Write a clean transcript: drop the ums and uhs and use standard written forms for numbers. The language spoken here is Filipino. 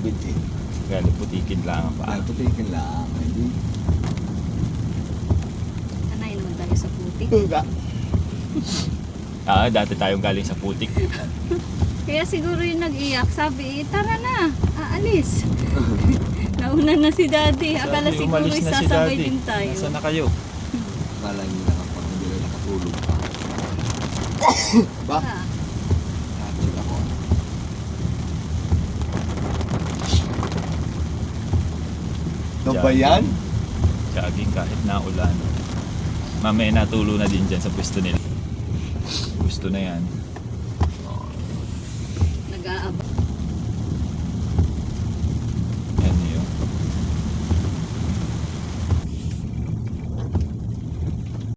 tubig eh. Gali putikin lang ang paa. Kaya putikin lang. Hindi. Sanay naman tayo sa putik. Dati tayong galing sa putik. Kaya siguro yung nag-iyak, sabi, tara na, aalis. Nauna na si daddy. Akala Sabi, siguro umalis na si sasabay Daddy. din tayo. Nasaan na kayo? Akala nyo nakapag hindi na nakatulog pa. Ba? Ah, Nakatulog ako. Ano ba yan? Jogging kahit na ulan. Mamaya natulo na din dyan sa pwesto nila. Gusto na yan.